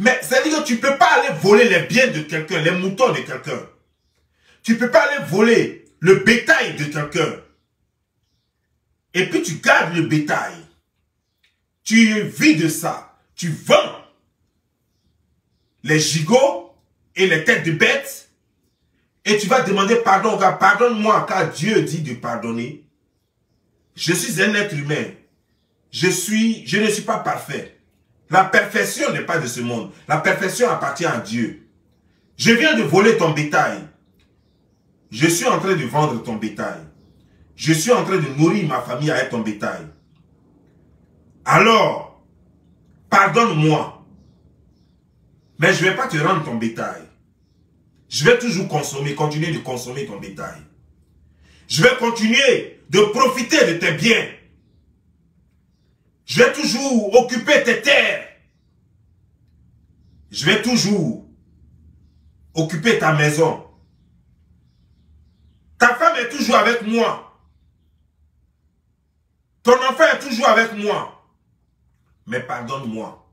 Mais c'est-à-dire que tu ne peux pas aller voler les biens de quelqu'un, les moutons de quelqu'un. Tu ne peux pas aller voler le bétail de quelqu'un. Et puis tu gardes le bétail. Tu vis de ça. Tu vends les gigots et les têtes de bêtes. Et tu vas demander pardon au gars. Pardonne-moi car Dieu dit de pardonner. Je suis un être humain. Je ne suis pas parfait. La perfection n'est pas de ce monde. La perfection appartient à Dieu. Je viens de voler ton bétail. Je suis en train de vendre ton bétail. Je suis en train de nourrir ma famille avec ton bétail. Alors, pardonne-moi. Mais je ne vais pas te rendre ton bétail. Je vais toujours continuer de consommer ton bétail. Je vais continuer de profiter de tes biens. Je vais toujours occuper tes terres. Je vais toujours occuper ta maison. Ta femme est toujours avec moi. Ton enfant est toujours avec moi. Mais pardonne-moi.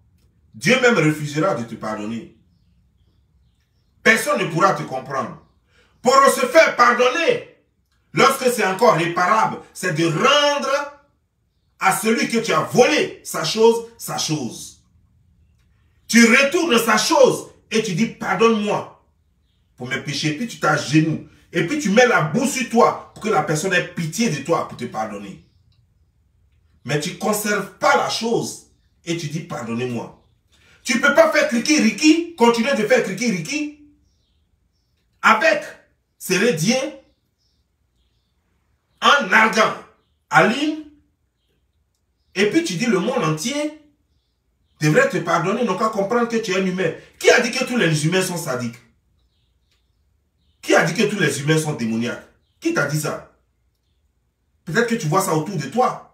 Dieu même refusera de te pardonner. Personne ne pourra te comprendre. Pour se faire pardonner, lorsque c'est encore réparable, c'est de rendre à celui que tu as volé sa chose. Tu retournes sa chose et tu dis pardonne-moi pour mes péchés. Puis tu t'agenouilles. Et puis tu mets la boue sur toi pour que la personne ait pitié de toi pour te pardonner. Mais tu ne conserves pas la chose et tu dis pardonnez-moi. Tu ne peux pas faire kriki-riki, continuer de faire kriki-riki avec Sérédien en arguant Aline. Et puis tu dis le monde entier devrait te pardonner, non qu'à comprendre que tu es un humain. Qui a dit que tous les humains sont sadiques? Qui a dit que tous les humains sont démoniaques? Qui t'a dit ça? Peut-être que tu vois ça autour de toi.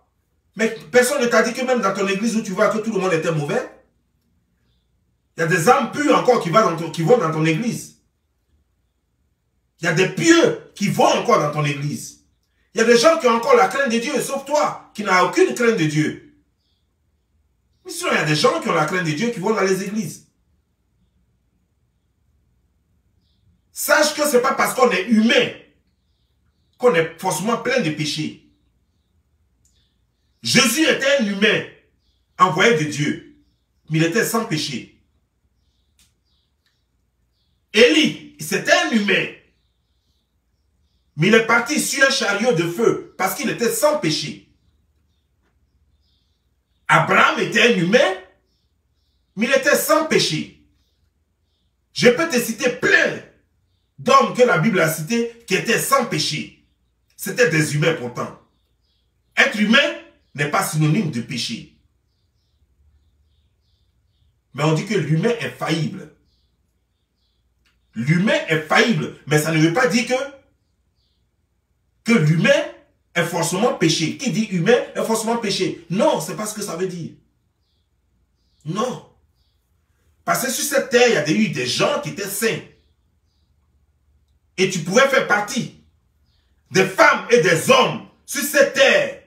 Mais personne ne t'a dit que même dans ton église où tu vois que tout le monde était mauvais. Il y a des âmes pures encore qui vont dans ton église. Il y a des pieux qui vont encore dans ton église. Il y a des gens qui ont encore la crainte de Dieu, sauf toi, qui n'as aucune crainte de Dieu. Mais sinon, il y a des gens qui ont la crainte de Dieu qui vont dans les églises. Sache que ce n'est pas parce qu'on est humain qu'on est forcément plein de péchés. Jésus était un humain envoyé de Dieu, mais il était sans péché. Élie, c'était un humain, mais il est parti sur un chariot de feu parce qu'il était sans péché. Abraham était un humain, mais il était sans péché. Je peux te citer plein d'hommes que la Bible a cités qui étaient sans péché. C'était des humains pourtant. Être humain n'est pas synonyme de péché. Mais on dit que l'humain est faillible. L'humain est faillible, mais ça ne veut pas dire que l'humain est forcément péché. Qui dit humain est forcément péché? Non, c'est pas ce que ça veut dire. Non. Parce que sur cette terre, il y a eu des gens qui étaient saints. Et tu pouvais faire partie des femmes et des hommes sur cette terre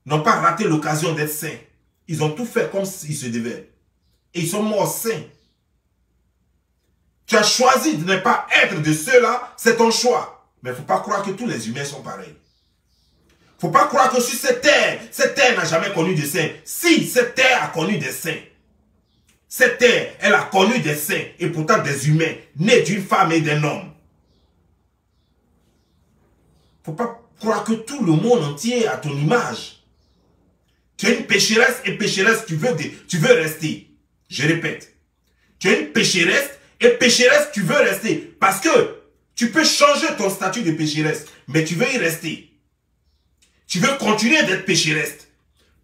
n'ont pas raté l'occasion d'être saints. Ils ont tout fait comme s'ils se devaient. Et ils sont morts saints. Tu as choisi de ne pas être de ceux-là, c'est ton choix. Mais il ne faut pas croire que tous les humains sont pareils. Il ne faut pas croire que sur cette terre n'a jamais connu de saints. Si, cette terre a connu des saints. Cette terre, elle a connu des saints et pourtant des humains, nés d'une femme et d'un homme. Il ne faut pas croire que tout le monde entier a ton image. Tu es une pécheresse et pécheresse, tu veux rester. Je répète. Tu es une pécheresse et pécheresse, tu veux rester. Parce que tu peux changer ton statut de pécheresse, mais tu veux y rester. Tu veux continuer d'être pécheresse.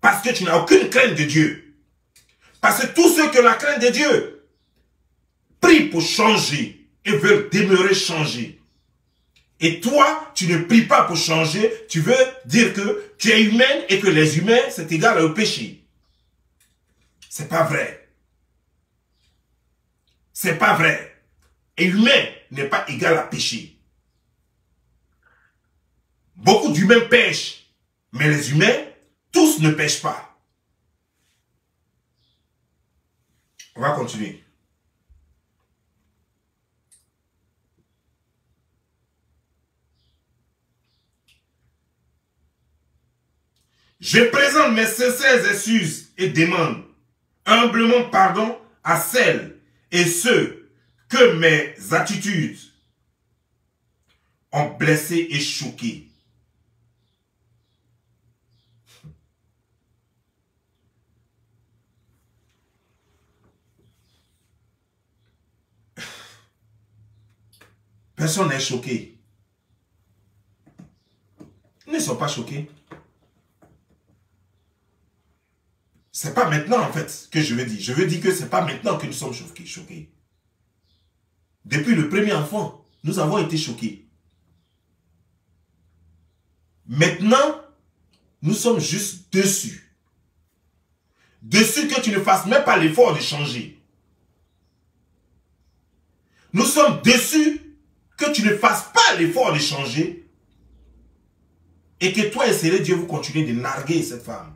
Parce que tu n'as aucune crainte de Dieu. Parce que tous ceux qui ont la crainte de Dieu prient pour changer et veulent demeurer changés. Et toi, tu ne pries pas pour changer. Tu veux dire que tu es humaine et que les humains, c'est égal au péché. C'est pas vrai. C'est pas vrai. Et humain n'est pas égal à péché. Beaucoup d'humains pêchent. Mais les humains, tous ne pêchent pas. On va continuer. Je présente mes sincères excuses et demande humblement pardon à celles et ceux que mes attitudes ont blessé et choqué. Personne n'est choqué. Ils ne sont pas choqués. C'est pas maintenant en fait que je veux dire. Je veux dire que c'est pas maintenant que nous sommes choqués. Depuis le premier enfant, nous avons été choqués. Maintenant, nous sommes juste dessus. Dessus que tu ne fasses même pas l'effort de changer. Nous sommes dessus que tu ne fasses pas l'effort de changer et que toi et Seigneur Dieu vous continuez de narguer cette femme.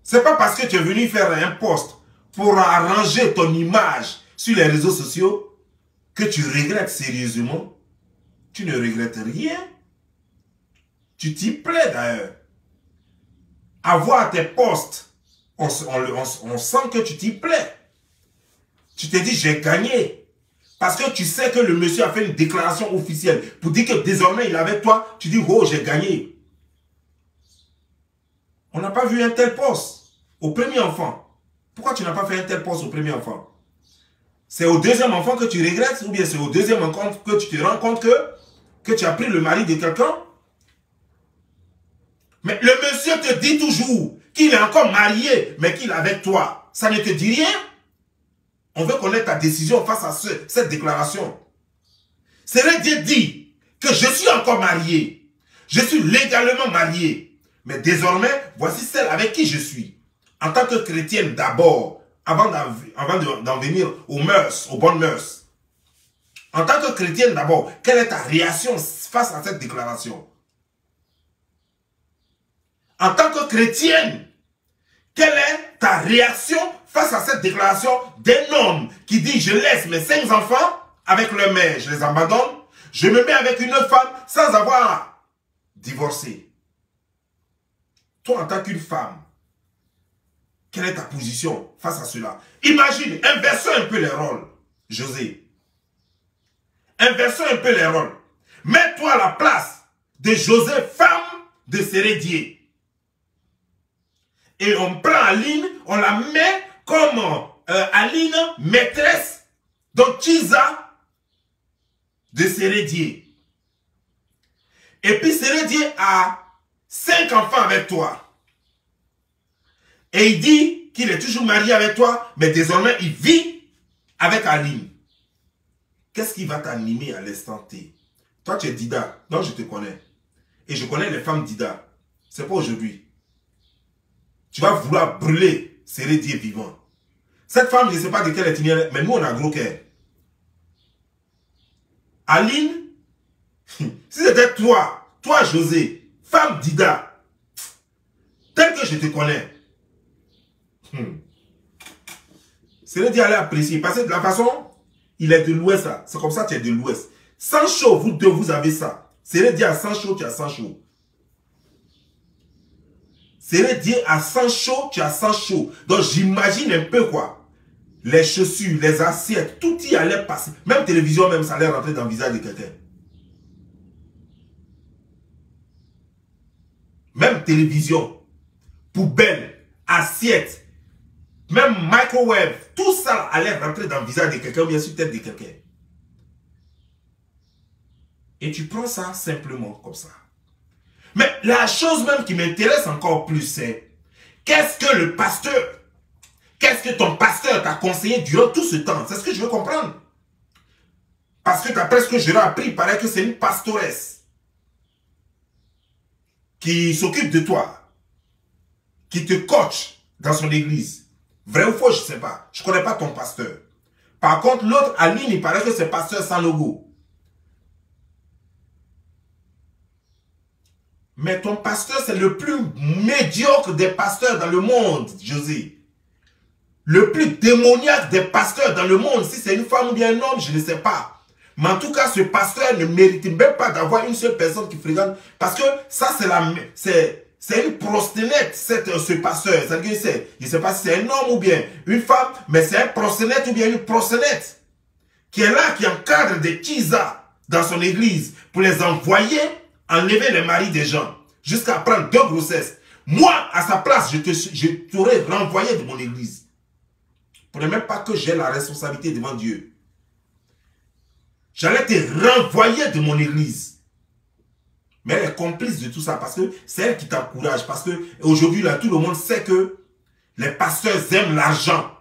C'est pas parce que tu es venu faire un post pour arranger ton image sur les réseaux sociaux que tu regrettes sérieusement. Tu ne regrettes rien. Tu t'y plais d'ailleurs. Avoir tes posts, on sent que tu t'y plais. Tu te dis, j'ai gagné. Parce que tu sais que le monsieur a fait une déclaration officielle pour dire que désormais il est avec toi. Tu dis, oh, j'ai gagné. On n'a pas vu un tel post au premier enfant. Pourquoi tu n'as pas fait un tel post au premier enfant? C'est au deuxième enfant que tu regrettes ou bien c'est au deuxième enfant que tu te rends compte que tu as pris le mari de quelqu'un? Mais le monsieur te dit toujours qu'il est encore marié, mais qu'il est avec toi. Ça ne te dit rien? On veut connaître ta décision face à cette déclaration. Seigneur Dieu dit que je suis encore marié. Je suis légalement marié. Mais désormais, voici celle avec qui je suis. En tant que chrétienne d'abord, avant d'en venir aux mœurs, aux bonnes mœurs. En tant que chrétienne d'abord, quelle est ta réaction face à cette déclaration? En tant que chrétienne, quelle est ta réaction face à cette déclaration d'un homme qui dit « Je laisse mes 5 enfants avec leur mère, je les abandonne, je me mets avec une autre femme sans avoir divorcé. » Toi, en tant qu'une femme, quelle est ta position face à cela? Imagine, inversons un peu les rôles, José. Inversons un peu les rôles. Mets-toi à la place de José, femme de Sérédier. Et on prend Aline, on la met comme Aline, maîtresse d'Ochiza de Sérédier. Et puis Sérédier a 5 enfants avec toi. Et il dit qu'il est toujours marié avec toi, mais désormais il vit avec Aline. Qu'est-ce qui va t'animer à l'instant T? Toi tu es Dida, donc je te connais. Et je connais les femmes Dida. C'est pas aujourd'hui. Tu vas vouloir brûler Sérédier vivant. Cette femme, je ne sais pas de quelle ethnie, mais nous on a gros cœur. Aline, si c'était toi José, femme Dida, tel que je te connais, Sérédier allait apprécier. Parce que de la façon, il est de l'ouest, c'est comme ça que tu es de l'ouest. Sans chaud, vous deux, vous avez ça. Sérédier a 100 chaud, tu as 100 chaud. Sérédier a 100 chaud, tu as 100 chaud. Donc j'imagine un peu quoi. Les chaussures, les assiettes, tout y allait passer. Même télévision, même ça allait rentrer dans le visage de quelqu'un. Même télévision, poubelle, assiette, même microwave, tout ça allait rentrer dans le visage de quelqu'un, bien sûr, tête de quelqu'un. Et tu prends ça simplement comme ça. Mais la chose même qui m'intéresse encore plus, c'est qu'est-ce que le pasteur, Qu'est-ce que ton pasteur t'a conseillé durant tout ce temps? C'est ce que je veux comprendre. Parce que d'après ce que j'aurais appris, il paraît que c'est une pastoresse qui s'occupe de toi, qui te coach dans son église. Vrai ou faux, je ne sais pas. Je ne connais pas ton pasteur. Par contre, l'autre, Aline, il paraît que c'est pasteur sans logo. Mais ton pasteur, c'est le plus médiocre des pasteurs dans le monde, José. Le plus démoniaque des pasteurs dans le monde. Si c'est une femme ou bien un homme, je ne sais pas. Mais en tout cas, ce pasteur ne mérite même pas d'avoir une seule personne qui fréquente. Parce que ça, c'est une prostituée, ce pasteur. Je ne sais pas si c'est un homme ou bien une femme, mais c'est un prostituée ou bien une prostituée qui est là, qui encadre des tchizas dans son église pour les envoyer enlever les maris des gens jusqu'à prendre 2 grossesses. Moi, à sa place, je t'aurais renvoyé de mon église. Pour ne même pas que j'ai la responsabilité devant Dieu. J'allais te renvoyer de mon église. Mais elle est complice de tout ça parce que c'est elle qui t'encourage. Parce que aujourd'hui, là, tout le monde sait que les pasteurs aiment l'argent.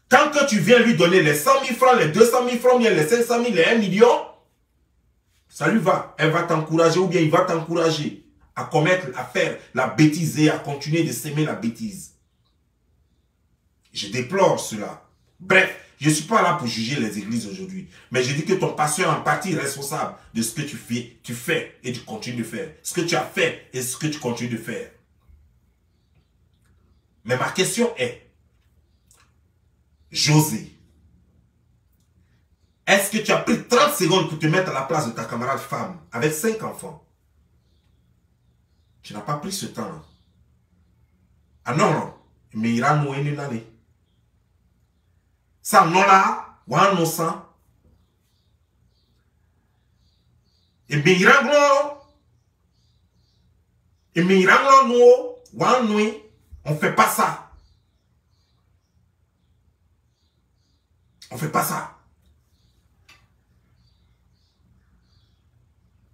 Tant que tu viens lui donner les 100 000 francs, les 200 000 francs, les 500 000, les 1 million, ça lui va. Elle va t'encourager ou bien il va t'encourager à commettre, à faire la bêtise et à continuer de s'aimer la bêtise. Je déplore cela. Bref, je ne suis pas là pour juger les églises aujourd'hui. Mais je dis que ton pasteur est en partie responsable de ce que tu fais et tu continues de faire. Ce que tu as fait et ce que tu continues de faire. Mais ma question est, José, est-ce que tu as pris 30 secondes pour te mettre à la place de ta camarade femme avec 5 enfants? Tu n'as pas pris ce temps. Ah non, non. Mais il ira nous une année. Ça non là, ou un innocent. Et bien il ira et bien il ira nous, ou un nuit, on fait pas ça. On fait pas ça.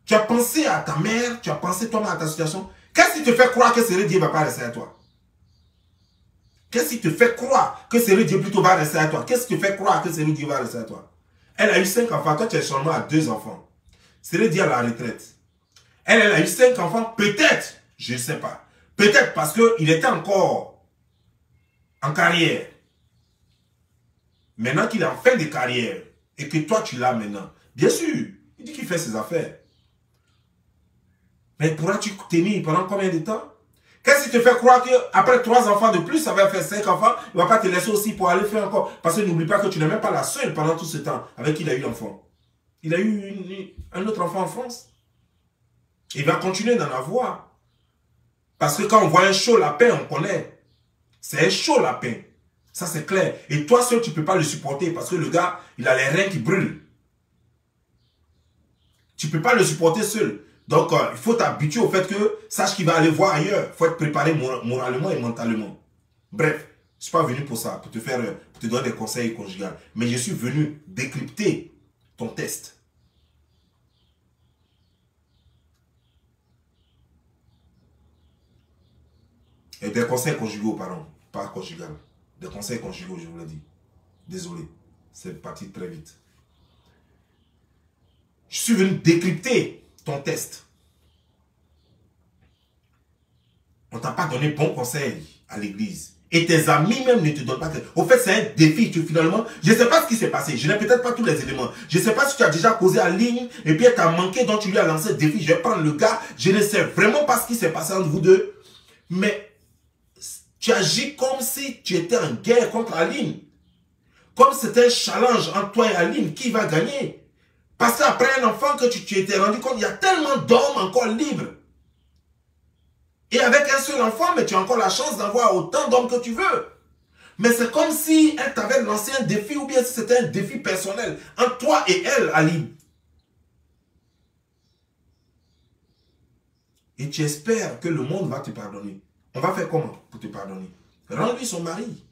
Tu as pensé à ta mère, tu as pensé toi-même à ta situation. Qu'est-ce qui te fait croire que Dieu ne va pas rester à toi? Qu'est-ce qui te fait croire que Dieu plutôt va rester à toi? Qu'est-ce qui te fait croire que Dieu va rester à toi? Elle a eu 5 enfants, toi tu es seulement à 2 enfants. Dieu à la retraite. Elle a eu 5 enfants, peut-être, je ne sais pas. Peut-être parce qu'il était encore en carrière. Maintenant qu'il est en fin de carrière et que toi tu l'as maintenant, bien sûr, il dit qu'il fait ses affaires. Mais pourras-tu tenir pendant combien de temps? Qu'est-ce qui te fait croire qu'après 3 enfants de plus, ça va faire 5 enfants, il ne va pas te laisser aussi pour aller faire encore? Parce que n'oublie pas que tu n'es même pas la seule pendant tout ce temps avec qui il a eu l'enfant. Il a eu un autre enfant en France. Il va continuer d'en avoir. Parce que quand on voit un chaud lapin, on connaît. C'est un chaud lapin. Ça, c'est clair. Et toi seul, tu ne peux pas le supporter parce que le gars, il a les reins qui brûlent. Tu ne peux pas le supporter seul. Donc, il faut t'habituer au fait que, sache qu'il va aller voir ailleurs. Il faut être préparé moralement et mentalement. Bref, je ne suis pas venu pour ça, pour te donner des conseils conjugaux. Mais je suis venu décrypter ton test. Et des conseils conjugaux, pardon. Pas conjugaux. Des conseils conjugaux, je vous l'ai dit. Désolé. C'est parti très vite. Je suis venu décrypter ton test. On ne t'a pas donné bon conseil à l'église. Et tes amis même ne te donnent pas. Au fait, c'est un défi. Finalement, je ne sais pas ce qui s'est passé. Je n'ai peut-être pas tous les éléments. Je ne sais pas si tu as déjà causé en ligne et puis elle t'a manqué, donc tu lui as lancé le défi. Je vais prendre le gars. Je ne sais vraiment pas ce qui s'est passé entre vous deux. Mais tu agis comme si tu étais en guerre contre Aline. Comme c'était un challenge entre toi et Aline. Qui va gagner? Parce qu'après un enfant que tu t'es rendu compte, il y a tellement d'hommes encore libres. Et avec un seul enfant, mais tu as encore la chance d'avoir autant d'hommes que tu veux. Mais c'est comme si elle t'avait lancé un défi ou bien si c'était un défi personnel entre toi et elle, Aline. Et tu espères que le monde va te pardonner. On va faire comment pour te pardonner? Rends-lui son mari.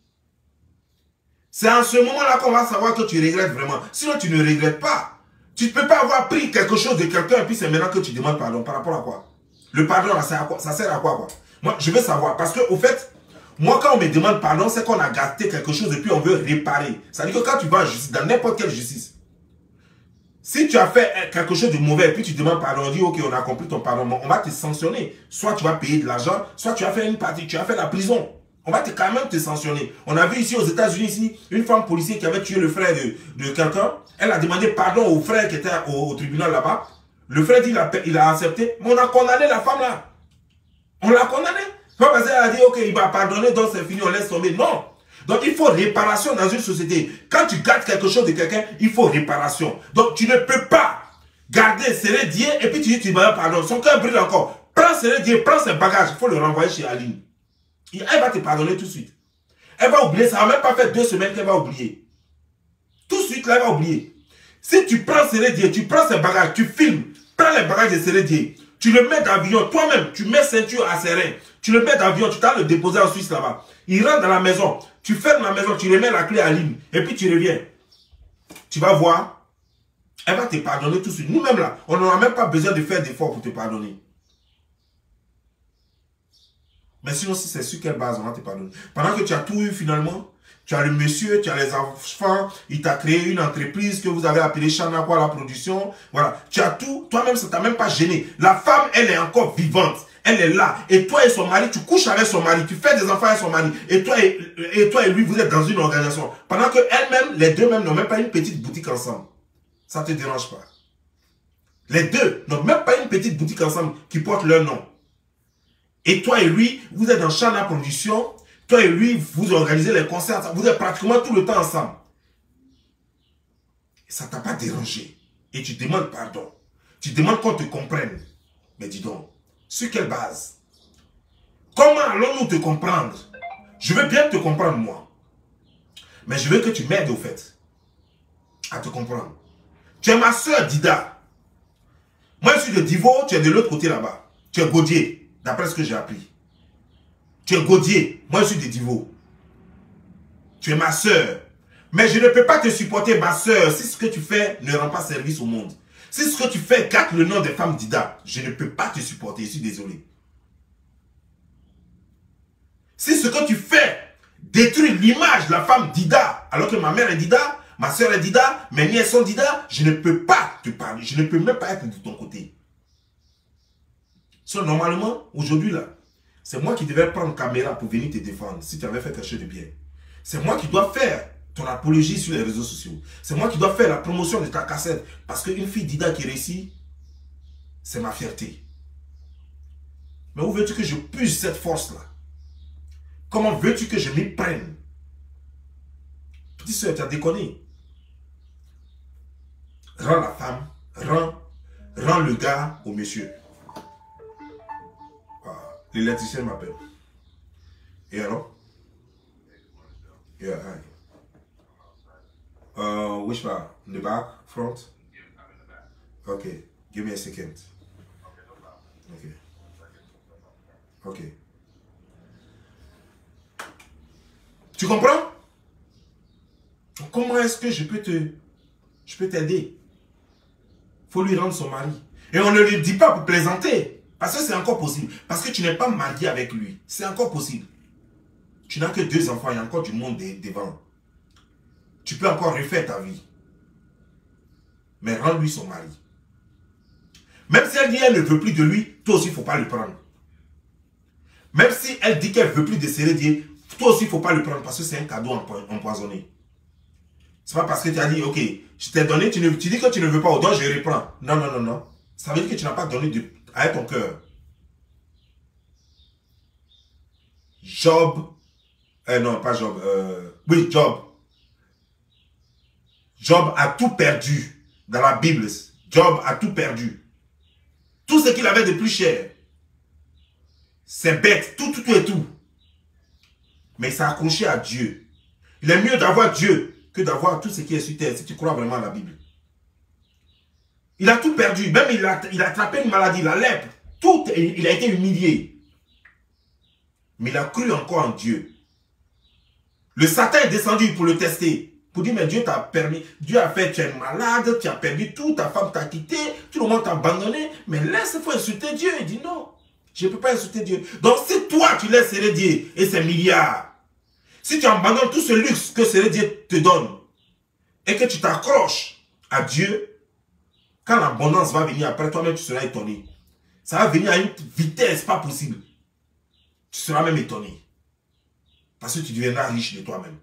C'est en ce moment-là qu'on va savoir que tu regrettes vraiment. Sinon, tu ne regrettes pas. Tu ne peux pas avoir pris quelque chose de quelqu'un et puis c'est maintenant que tu demandes pardon. Par rapport à quoi? Le pardon, ça sert à quoi, Moi, je veux savoir. Parce que, au fait, Moi, quand on me demande pardon, c'est qu'on a gâté quelque chose et puis on veut réparer. C'est-à-dire que quand tu vas en justice, dans n'importe quelle justice, si tu as fait quelque chose de mauvais et puis tu demandes pardon, on dit ok, on a compris ton pardon, on va te sanctionner. Soit tu vas payer de l'argent, soit tu as fait une partie, tu as fait la prison. On va quand même te sanctionner. On a vu ici aux États-Unis, ici, une femme policière qui avait tué le frère de quelqu'un. Elle a demandé pardon au frère qui était au tribunal là-bas. Le frère dit il a accepté, mais on a condamné la femme là. On l'a condamné. Pas parce qu'elle a dit ok, il va pardonner, donc c'est fini, on laisse tomber. Non. Donc il faut réparation dans une société. Quand tu gardes quelque chose de quelqu'un, il faut réparation. Donc tu ne peux pas garder serré Dieu et puis tu dis tu vas pardonner. Son cœur brille encore. Prends serré Dieu, prends ses bagages, il faut le renvoyer chez Aline. Elle va te pardonner tout de suite. Elle va oublier, ça va même pas faire 2 semaines qu'elle va oublier. Tout de suite là, elle va oublier. Si tu prends serré Dieu, tu prends ses bagages, tu filmes, prends les bagages de serré Dieu, tu le mets d'avion, toi-même, tu mets ceinture à serrer, tu le mets d'avion, tu t'as le déposer en Suisse là-bas. Il rentre dans la maison, tu fermes la maison, tu remets la clé à Aline, et puis tu reviens. Tu vas voir, elle va te pardonner tout de suite. Nous-mêmes là, on n'aura même pas besoin de faire d'efforts pour te pardonner. Mais sinon, si c'est sur quelle base on va te pardonner? Pendant que tu as tout eu finalement, tu as le monsieur, tu as les enfants, il t'a créé une entreprise que vous avez appelée Chana quoi la production. Voilà, tu as tout, toi-même ça t'a même pas gêné. La femme, elle est encore vivante, elle est là. Et toi et son mari, tu couches avec son mari, tu fais des enfants avec son mari. Et toi et lui, vous êtes dans une organisation. Pendant que elles-mêmes, les deux même n'ont même pas une petite boutique ensemble. Ça ne te dérange pas. Les deux n'ont même pas une petite boutique ensemble qui porte leur nom. Et toi et lui, vous êtes dans Chana Production. Toi et lui, vous organisez les concerts. Vous êtes pratiquement tout le temps ensemble. Et ça ne t'a pas dérangé. Et tu demandes pardon. Tu demandes qu'on te comprenne. Mais dis donc, sur quelle base? Comment allons-nous te comprendre? Je veux bien te comprendre, moi. Mais je veux que tu m'aides, au fait, à te comprendre. Tu es ma soeur Dida. Moi, je suis de Divo, tu es de l'autre côté là-bas. Tu es Gaudier. D'après ce que j'ai appris. Tu es Gaudier. Moi, je suis de Divo. Tu es ma soeur. Mais je ne peux pas te supporter, ma soeur, si ce que tu fais ne rend pas service au monde. Si ce que tu fais gâte le nom des femmes Dida, je ne peux pas te supporter. Je suis désolé. Si ce que tu fais détruit l'image de la femme Dida, alors que ma mère est Dida, ma soeur est Dida, mes nièces sont Dida, je ne peux pas te parler. Je ne peux même pas être de ton côté. So, normalement, aujourd'hui là, c'est moi qui devais prendre caméra pour venir te défendre si tu avais fait quelque chose de bien. C'est moi qui dois faire ton apologie sur les réseaux sociaux. C'est moi qui dois faire la promotion de ta cassette. Parce qu'une fille Dida qui réussit, c'est ma fierté. Mais où veux-tu que je puise cette force-là? Comment veux-tu que je m'y prenne? Petite soeur, tu as déconné. Rends la femme, rends le gars au monsieur. L'électricien m'appelle. Et alors? Yeah, hi. Which part? In the back? Front? Okay. Give me a second. Okay. Okay. Tu comprends? Comment est-ce que je peux t'aider? Faut lui rendre son mari. Et on ne lui dit pas pour plaisanter. Parce que c'est encore possible. Parce que tu n'es pas marié avec lui. C'est encore possible. Tu n'as que 2 enfants. Il y a encore du monde devant. Tu peux encore refaire ta vie. Mais rends-lui son mari. Même si elle dit qu'elle ne veut plus de lui, toi aussi, il ne faut pas le prendre. Même si elle dit qu'elle ne veut plus de Sérédier, toi aussi, il ne faut pas le prendre parce que c'est un cadeau empoisonné. Ce n'est pas parce que tu as dit, ok, je t'ai donné, tu dis que tu ne veux pas, donc je reprends. Non, non, non, non. Ça veut dire que tu n'as pas donné avec ton cœur. Job. Non, pas Job. Oui, Job. Job a tout perdu dans la Bible. Job a tout perdu. Tout ce qu'il avait de plus cher. C'est bête. Tout et tout. Mais il s'est accroché à Dieu. Il est mieux d'avoir Dieu que d'avoir tout ce qui est sur terre, si tu crois vraiment à la Bible. Il a tout perdu. Même il a attrapé une maladie, la lèpre. Tout, il a été humilié. Mais il a cru encore en Dieu. Le Satan est descendu pour le tester. Pour dire, mais Dieu t'a permis. Dieu a fait, tu es malade, tu as perdu tout, ta femme t'a quitté, tout le monde t'a abandonné. Mais laisse, il faut insulter Dieu. Il dit non. Je ne peux pas insulter Dieu. Donc si toi tu laisses Dieu et ses milliards, si tu abandonnes tout ce luxe que Dieu te donne et que tu t'accroches à Dieu, quand l'abondance va venir après, toi-même tu seras étonné. Ça va venir à une vitesse pas possible. Tu seras même étonné. Parce que tu deviendras riche de toi-même.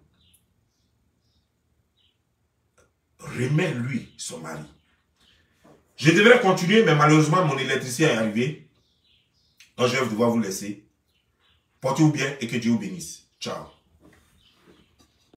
Remets-lui son mari. Je devrais continuer, mais malheureusement, mon électricien est arrivé. Donc, je vais devoir vous laisser. Portez-vous bien et que Dieu vous bénisse. Ciao.